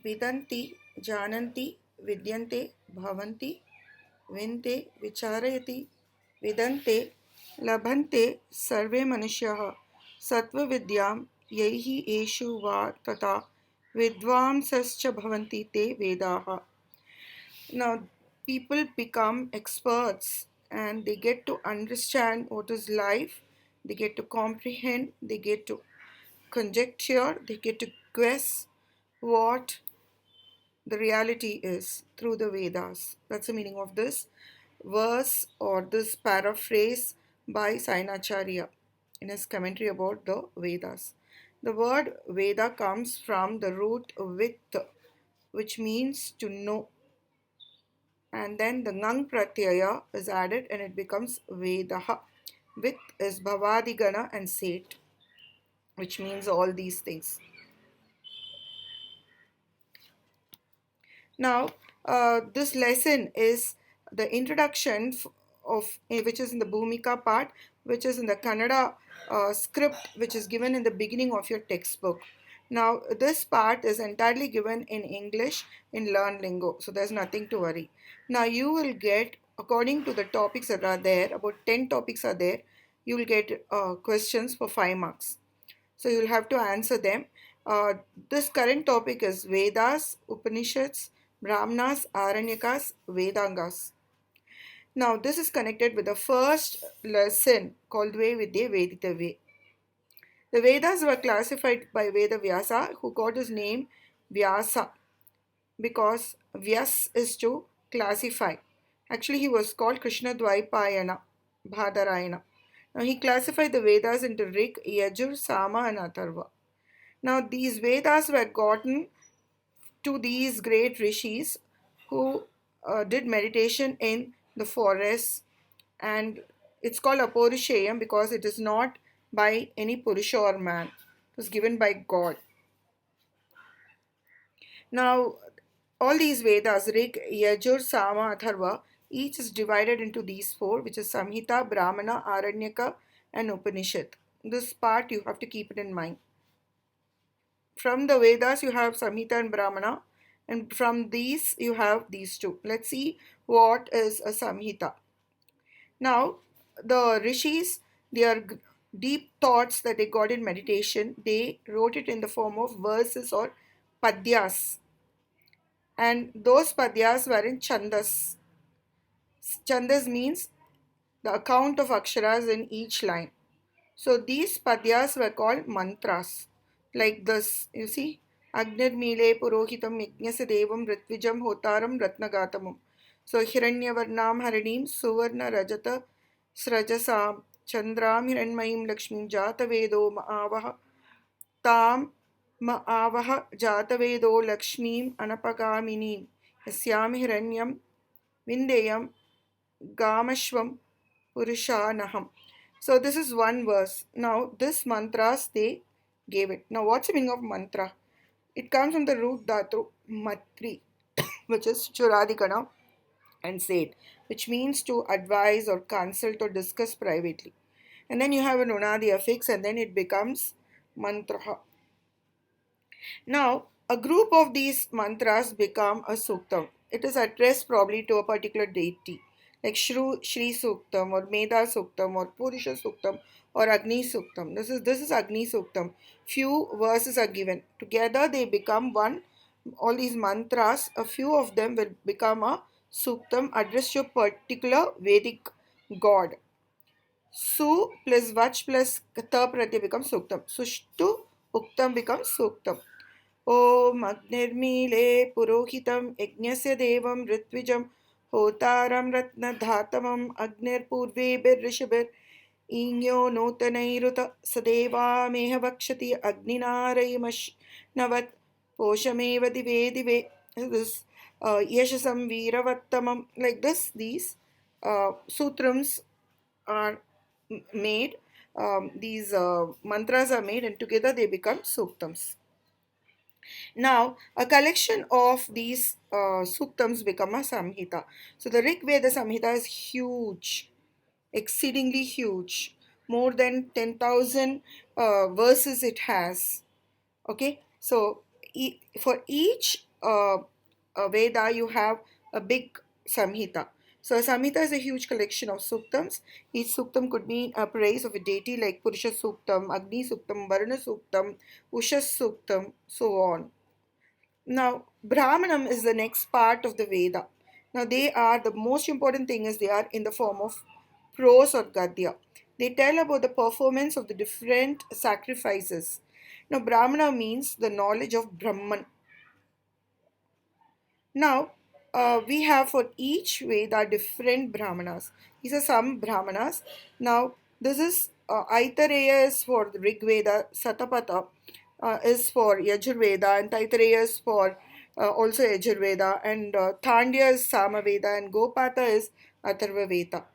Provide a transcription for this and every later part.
Vidanti, Jananti, Vidyante, Bhavanti, Vinte, Vicharayati, Vidante, Labhante, Sarve Manushyaha, Sattva Vidyam, Yaihi Eshu Va Tata, Vidvamsascha Bhavanti Te Vedaha. Now, people become experts and they get to understand what is life, they get to comprehend, they get to conjecture, they get to guess what the reality is through the Vedas. That's the meaning of this verse or this paraphrase by Sainacharya in his commentary about the Vedas. The word Veda comes from the root with, which means to know, and then the ngang pratyaya is added and it becomes Vedaha. With is Bhavadigana and Set, which means all these things. Now, this lesson is the introduction of which is in the Bhumika part, which is in the Kannada script, which is given in the beginning of your textbook. Now, this part is entirely given in English in Learn Lingo, so there's nothing to worry. Now, you will get, according to the topics that are there, about 10 topics are there, you will get questions for 5 marks. So, you'll have to answer them. This current topic is Vedas, Upanishads, Brahmanas, Aranyakas, Vedangas. Now, this is connected with the first lesson called Dve Vidye Vedita Ve. The Vedas were classified by Veda Vyasa, who got his name Vyasa because Vyas is to classify. Actually, he was called Krishna Dvaipayana, Bhadarayana. Now, he classified the Vedas into Rig, Yajur, Sama, and Atharva. Now, these Vedas were gotten to these great rishis who did meditation in the forests, and it's called Aporishayam because it is not by any Purusha or man. It was given by God. Now, all these Vedas, Rig, Yajur, Sama, Atharva, each is divided into these 4, which is Samhita, Brahmana, Aranyaka, and Upanishad. This part you have to keep it in mind. From the Vedas, you have Samhita and Brahmana, and from these, you have these 2. Let's see what is a Samhita. Now, the rishis, their deep thoughts that they got in meditation, they wrote it in the form of verses or padyas. And those padyas were in chandas. Chandas means the account of aksharas in each line. So these padyas were called mantras. Like this, you see, Agnir Mile Purohitam Yajnasya Devam Ritvijam Hotaram Ratnagatamam. So Hiranyavarnam Harinim Suvarna Rajata Srajasam Chandram Hiranmayim Lakshmim Jatavedo Maavaha Tam Maavaha Jatavedo Lakshmim Anapagaminim Yasyam Hiranyam Vindeyam Gamashvam Purushanaham. So this is one verse. Now this mantras they gave it. Now what's the meaning of mantra? It comes from the root dhatu matri, which is churadikana and said, which means to advise or consult or discuss privately. And then you have an unadi affix and then it becomes mantra. Now a group of these mantras become a suktam. It is addressed probably to a particular deity, like Shri Suktam or Meda Suktam or Purusha Suktam or Agni Suktam. This is Agni Suktam. Few verses are given. Together they become one. All these mantras, a few of them will become a Suktam addressed to a particular Vedic god. Su plus Vach plus Ta Pratyay becomes Suktam. Sushtu Uktam becomes Suktam. Om Agnirmile Purohitam Yajnasya Devam Ritwijam Hotaram Ratnadhatamam Agnir Purvebir Rishabir Inyo Notanairuta Sadeva Meha Vakshati Agninarayimash Navat Poshameva Dive Dive. This Yashasam Viravattamam. Like this, these sutrams are made, these mantras are made, and together they become suktams. Now, a collection of these suktams become a samhita. So, the Rig Veda Samhita is huge, exceedingly huge, more than 10,000 verses it has. Okay, so for each uh, a Veda, you have a big Samhita. So a Samhita is a huge collection of suktams. Each suktam could mean a praise of a deity like Purusha Suktam, Agni Suktam, Varuna Suktam, Ushas Suktam, so on. Now, Brahmanam is the next part of the Veda. Now, they are the most important thing is they are in the form of prose or gadya. They tell about the performance of the different sacrifices. Now, Brahmana means the knowledge of Brahman. Now, we have for each Veda different Brahmanas. These are some Brahmanas. Now, this is Aitareya is for the Rig Veda, Satapatha is for Yajurveda, and Taitareya is for also Yajurveda, and Thandya is Samaveda, and Gopatha is Atharva Veda.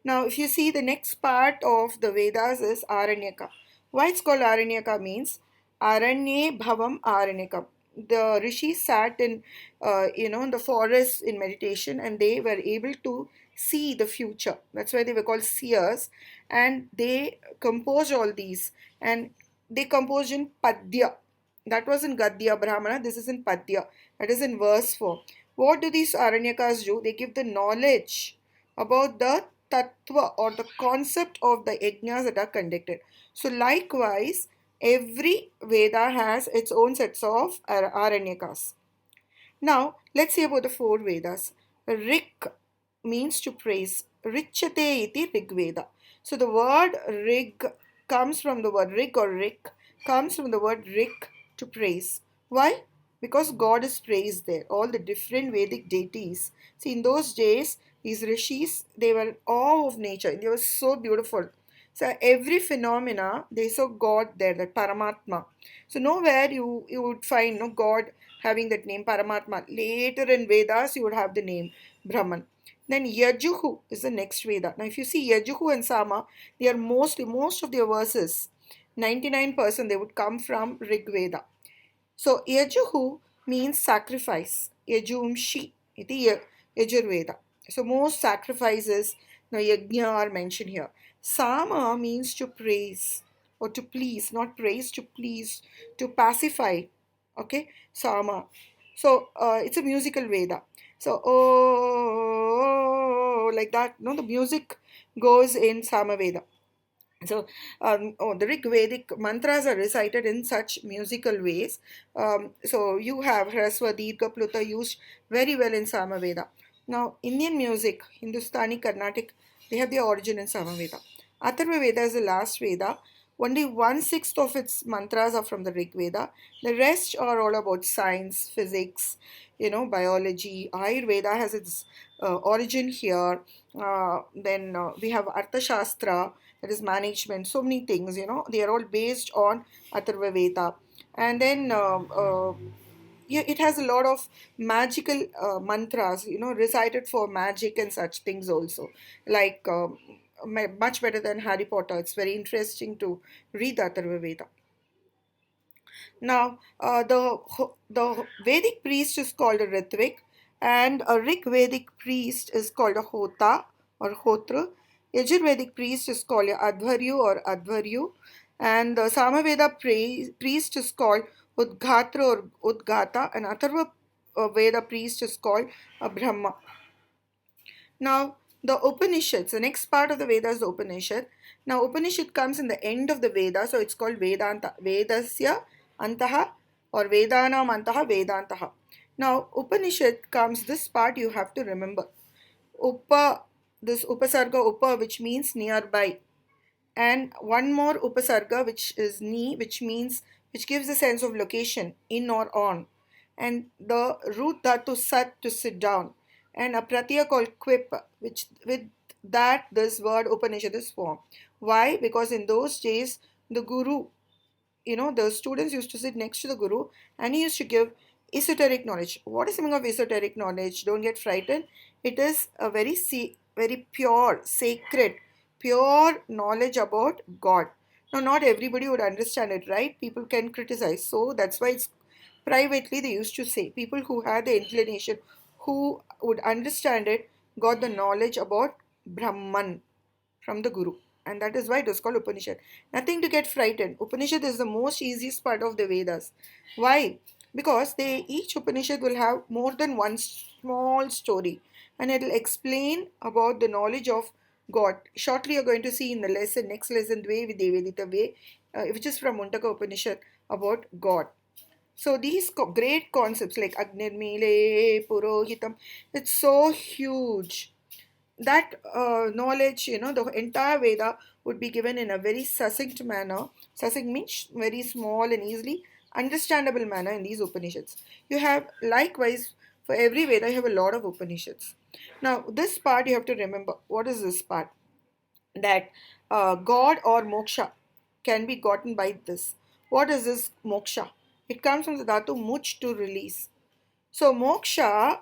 Now, if you see the next part of the Vedas is Aranyaka. Why it's called Aranyaka means Aranye Bhavam Aranyakam. The rishis sat in the forest in meditation, and they were able to see the future. That's why they were called seers, and they composed all these, and they composed in Padya. That was in Gadya Brahmana. This is in Padya. That is in verse form. What do these Aranyakas do? They give the knowledge about the tattva or the concept of the yajnas that are conducted. So likewise, every Veda has its own sets of Aranyakas. Now, let's see about the four Vedas. Rik means to praise. Richate iti Rig Veda. So the word Rig comes from the word Rig or Rik comes from the word Rik to praise. Why? Because God is praised there. All the different Vedic deities. See, in those days, these rishis, they were awe of nature. They were so beautiful. So every phenomena, they saw God there, that Paramatma. So nowhere you would find no God having that name Paramatma. Later in Vedas, you would have the name Brahman. Then Yajuhu is the next Veda. Now, if you see Yajuhu and Sama, they are most of their verses, 99% they would come from Rig Veda. So Yajuhu means sacrifice. Yajumshi iti Yajurveda. So most sacrifices, now yajna are mentioned here. Sama means to praise or to please, not praise, to please, to pacify. Okay, Sama. So it's a musical Veda. So oh, like that. No, the music goes in Sama Veda. So, the Rig Vedic mantras are recited in such musical ways. So, you have Hrasva, Dirgha, Pluta used very well in Samaveda. Now, Indian music, Hindustani, Carnatic, they have their origin in Samaveda. Atharva Veda is the last Veda. Only one-sixth of its mantras are from the Rig Veda. The rest are all about science, physics, biology. Ayurveda has its origin here. Then we have Arthashastra, that is management, so many things, they are all based on Atharva Veda. And then yeah, it has a lot of magical mantras, recited for magic and such things also, like much better than Harry Potter. It's very interesting to read the Atharva Veda. Now, the Vedic priest is called a Ritvik, and a Rig Vedic priest is called a Hota or Hotra. Yajurvedic priest is called a Advaryu or Advaryu, and the Samaveda priest is called Udghatra or Udgata, and Atharva Veda priest is called a Brahma. Now, the Upanishads, the next part of the Veda is the Upanishad. Now, Upanishad comes in the end of the Veda, so it's called Vedanta. Vedasya Antaha or Vedanam Antaha Vedantaha. Now, Upanishad comes, this part you have to remember. This Upasarga Upa, which means nearby, and one more upasarga which is ni, which gives a sense of location, in or on, and the root dhatu sat, to sit down, and a pratyaya called quip, which with that this word Upanishad is formed. Why? Because in those days the guru, the students used to sit next to the guru, and he used to give esoteric knowledge. What is the meaning of esoteric knowledge? Don't get frightened. It is a very pure, sacred, pure knowledge about God. Now, not everybody would understand it, right? People can criticize. So that's why it's privately they used to say people who had the inclination, who would understand it, got the knowledge about Brahman from the Guru. And that is why it is called Upanishad. Nothing to get frightened. Upanishad is the most easiest part of the Vedas. Why? because they each Upanishad will have more than one small story, and it will explain about the knowledge of God. Shortly, you're going to see in the lesson, next lesson, Dve Videvedita Ve, which is from Mundaka Upanishad about God. So these great concepts like Agnirmile, Purohitam, it's so huge. That knowledge, the entire Veda would be given in a very succinct manner. Succinct means very small and easily understandable manner in these Upanishads. You have likewise for every Veda, you have a lot of Upanishads. Now, this part you have to remember. What is this part? That God or moksha can be gotten by this. What is this moksha? It comes from the dhatu much, to release. So moksha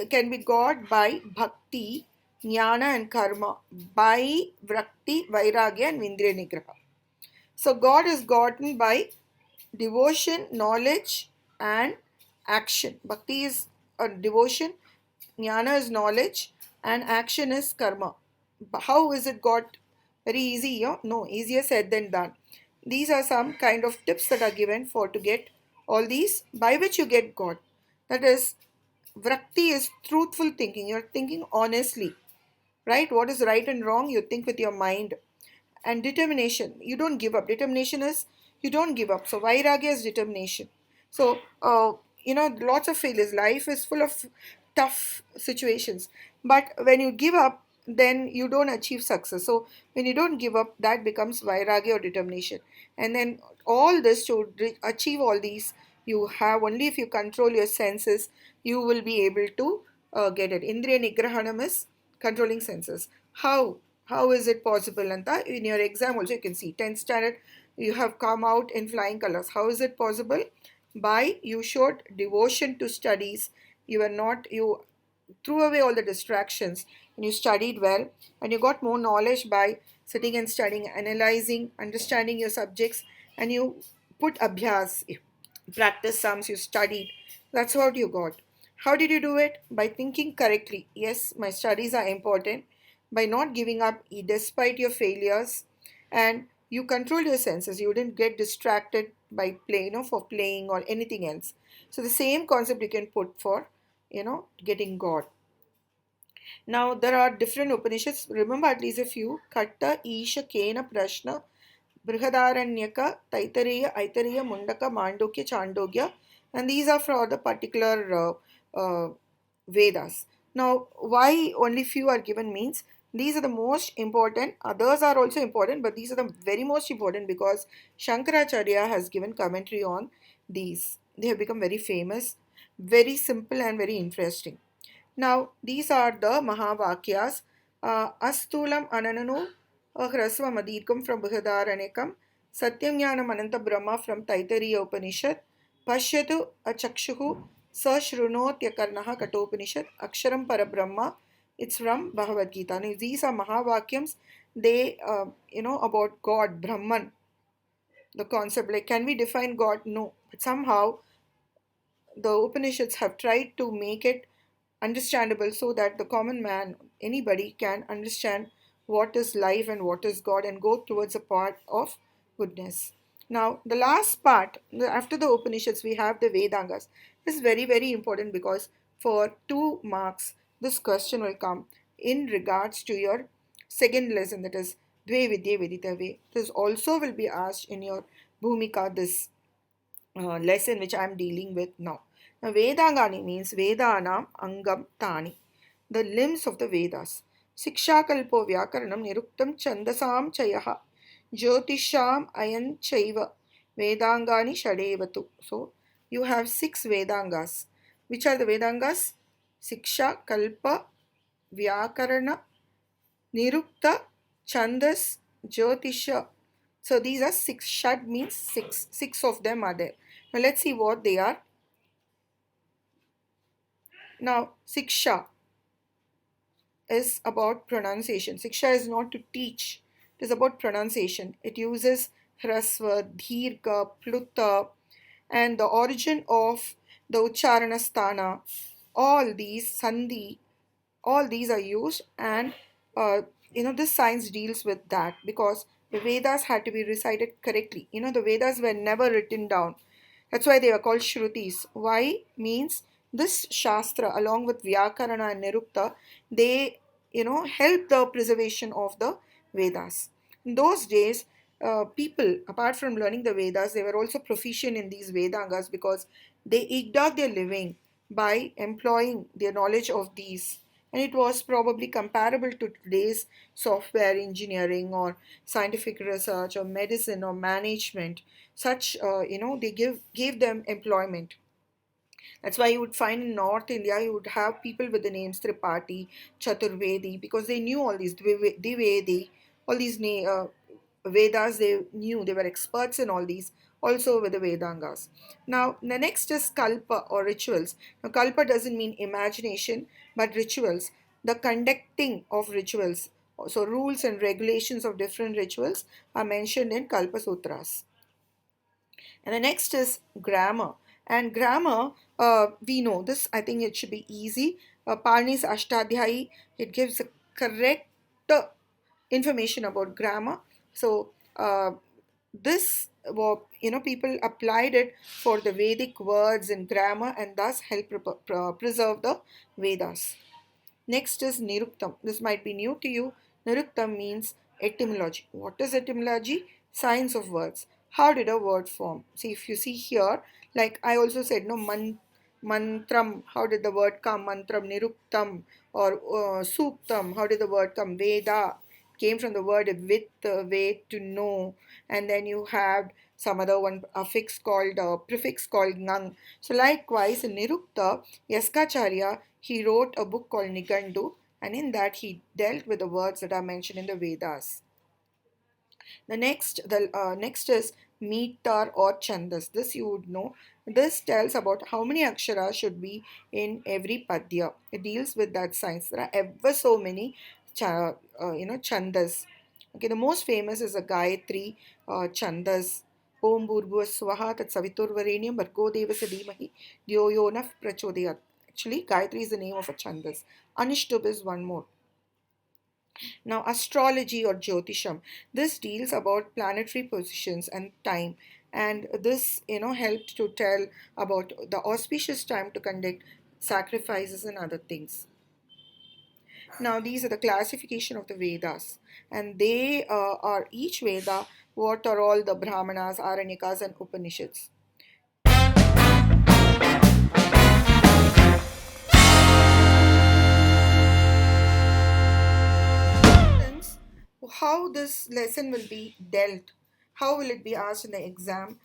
can be got by bhakti, jnana and karma, by vrakti, vairagya and indriya nigraha. So God is gotten by devotion, knowledge and action. Bhakti is a devotion, jnana is knowledge and action is karma. How is it got? Very easy, yeah? No, easier said than done. These are some kind of tips that are given for to get all these, by which you get God. That is, Vrakti is truthful thinking. You're thinking honestly, right? What is right and wrong, you think with your mind. And determination, you don't give up. Determination is you don't give up. So Vairagya is determination. So, lots of failures. Life is full of tough situations. But when you give up, then you don't achieve success. So when you don't give up, that becomes Vairagya or determination. And then all this, to achieve all these, you have only if you control your senses, you will be able to get it. Indriya Nigrahanam is controlling senses. How? How is it possible, Anta? In your exam also you can see 10th standard you have come out in flying colors. How is it possible? By you showed devotion to studies. You threw away all the distractions and you studied well, and you got more knowledge by sitting and studying, analyzing, understanding your subjects, and you put abhyas, practice sums, you studied. That's what you got. How did you do it? By thinking correctly. Yes, my studies are important. By not giving up despite your failures, and you controlled your senses. You didn't get distracted by playing, for playing or anything else. So the same concept you can put for, getting God. Now there are different Upanishads. Remember at least a few. Katta, Isha, Kena, Prashna, Brihadaranyaka, Taitareya, Aitareya, Mundaka, Mandukya, Chandogya, and these are for the particular Vedas. Now, why only few are given means these are the most important. Others are also important, but these are the very most important because Shankaracharya has given commentary on these. They have become very famous, very simple, and very interesting. Now, these are the Mahavakyas. Astulam Anananu Hrasva Madhikam from Brihadaranyakam, Satyam Jnanam Ananta Brahma from Taittiriya Upanishad, Pashyatu Achakshuhu Sashrunotyakarnaha Katopanishad, Aksharam Parabrahma, it's from Bhagavad Gita. Now, these are Mahavakyams. They, about God, Brahman, the concept. Like, can we define God? No. But somehow, the Upanishads have tried to make it understandable so that the common man, anybody, can understand what is life and what is God and go towards a path of goodness. Now, the last part, after the Upanishads, we have the Vedangas. This is very, very important because for 2 marks, this question will come in regards to your second lesson, that is Dve Vidya Vedita Ve. This also will be asked in your Bhumika, this lesson which I am dealing with now. Now, Vedangani means Vedanam Angam Tani, the limbs of the Vedas. Siksha Kalpo Vyakaranam Niruktam Chandasam Chayaha Jyotisham Ayan Chaiva Vedangani Shadevatu. So, you have 6 Vedangas. Which are the Vedangas? Siksha, Kalpa, Vyakarana, Nirukta, Chandas, Jyotisha. So these are 6. Shad means 6. 6 of them are there. Now let's see what they are. Now, Siksha is about pronunciation. Siksha is not to teach. It is about pronunciation. It uses Hrasva, Dhirga, Pluta, and the origin of the Ucharana Sthana. All these, Sandhi, all these are used, and this science deals with that because the Vedas had to be recited correctly. The Vedas were never written down. That's why they are called Shrutis. Why? Means this Shastra, along with Vyakarana and Nirukta, they, help the preservation of the Vedas. In those days, people, apart from learning the Vedas, they were also proficient in these Vedangas because they eked out their living by employing their knowledge of these. And it was probably comparable to today's software engineering or scientific research or medicine or management. Such, they gave them employment. That's why you would find in North India, you would have people with the names Tripathi, Chaturvedi, because they knew all these Divedi, all these Vedas, they knew, they were experts in all these, also with the Vedangas. Now, the next is Kalpa or rituals. Now, Kalpa doesn't mean imagination, but rituals, the conducting of rituals. So, rules and regulations of different rituals are mentioned in Kalpa Sutras. And the next is grammar. And grammar, we know this, I think it should be easy. Parni's Ashtadhyayi, it gives a correct information about grammar. So, this, people applied it for the Vedic words and grammar and thus help preserve the Vedas. Next is Niruktam. This might be new to you. Niruktam means etymology. What is etymology? Science of words. How did a word form? See, if you see here, like I also said, no, mantram. How did the word come? Mantram, Niruktam, or Suktam. How did the word come? Veda came from the word with, way, to know. And then you have some other one, prefix called ngang. So likewise, in Nirukta, Yaskacharya, he wrote a book called Nigandu, and in that he dealt with the words that are mentioned in the Vedas. The next is meter or chandas. This you would know. This tells about how many aksharas should be in every padya. It deals with that science. There are ever so many, chandas. Okay, the most famous is a Gayatri chandas. Om Bhurbhuva Swaha Tat Saviturvarenyam Bhargo Devasya Dhimahi Dhyo Yo Nah Prachodayat. Actually, Gayatri is the name of a chandas. Anishtub is one more. Now, astrology or Jyotisham, this deals about planetary positions and time, and this helped to tell about the auspicious time to conduct sacrifices and other things. Now, these are the classification of the Vedas, and they are each Veda. What are all the Brahmanas, Aranyakas, and Upanishads? Students, how this lesson will be dealt, how will it be asked in the exam,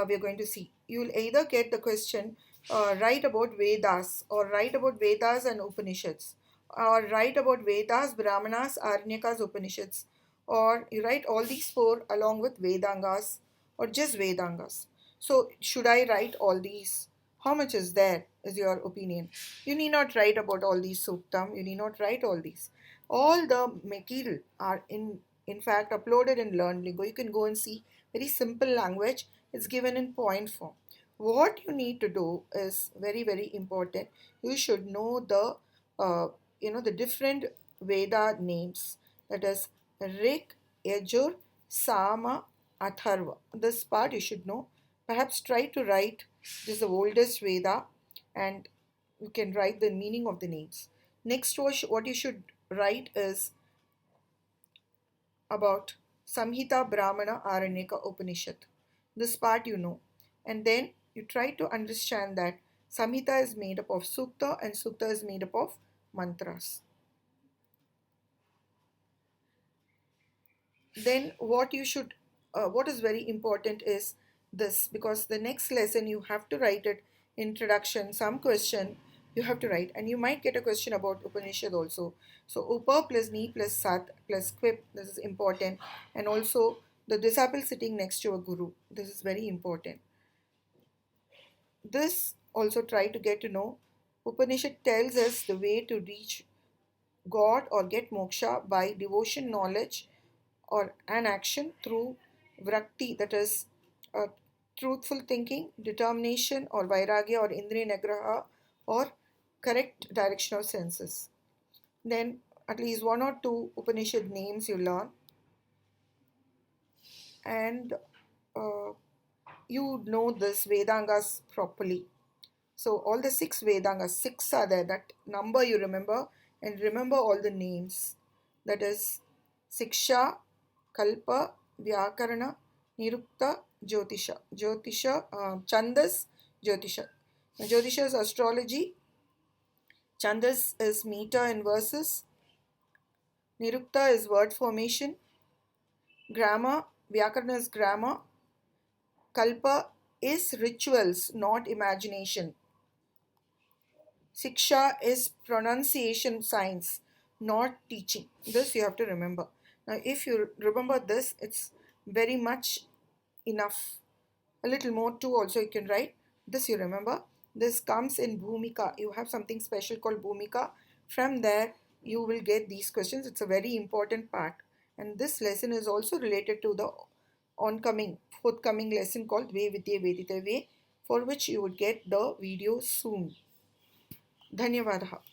we are going to see. You will either get the question, write about Vedas, or write about Vedas and Upanishads, or write about Vedas, Brahmanas, Aranyakas, Upanishads, or you write all these four along with Vedangas, or just Vedangas. So, should I write all these? How much is there, is your opinion? You need not write about all these suktam, you need not write all these. All the material are in fact uploaded in LearnLingo. You can go and see, very simple language. It's given in point form. What you need to do is very, very important. You should know the different Veda names. That is Rik, Yajur, Sama, Atharva. This part you should know. Perhaps try to write, this is the oldest Veda, and you can write the meaning of the names. Next, what you should write is about Samhita, Brahmana, Aranyaka, Upanishad. This part you know. And then you try to understand that Samhita is made up of Sukta and Sukta is made up of mantras. Then what is very important is this, because the next lesson you have to write it, introduction, some question you have to write, and you might get a question about Upanishad also. So Upa plus Ni plus Sat plus Quip, this is important, and also the disciple sitting next to a guru, this is very important. This also try to get to know. Upanishad tells us the way to reach God or get moksha by devotion, knowledge, or an action through vrakti, that is truthful thinking, determination, or vairagya, or indriya nagraha, or correct directional senses. Then at least one or two Upanishad names you learn, and you know this Vedangas properly. So all the six Vedangas, six are there. That number you remember, and remember all the names. That is Siksha, Kalpa, Vyakarana, Nirukta, Jyotisha. Jyotisha, Chandas, Jyotisha. Now, Jyotisha is astrology. Chandas is meter and verses. Nirukta is word formation. Grammar, Vyakarana is grammar. Kalpa is rituals, not imagination. Siksha is pronunciation science, not teaching. This you have to remember. Now, if you remember this, it's very much enough. A little more too, also you can write. This you remember. This comes in Bhumika. You have something special called Bhumika. From there, you will get these questions. It's a very important part. And this lesson is also related to the forthcoming lesson called Ve Vidya Vedita Ve, for which you would get the video soon. धन्यवादः.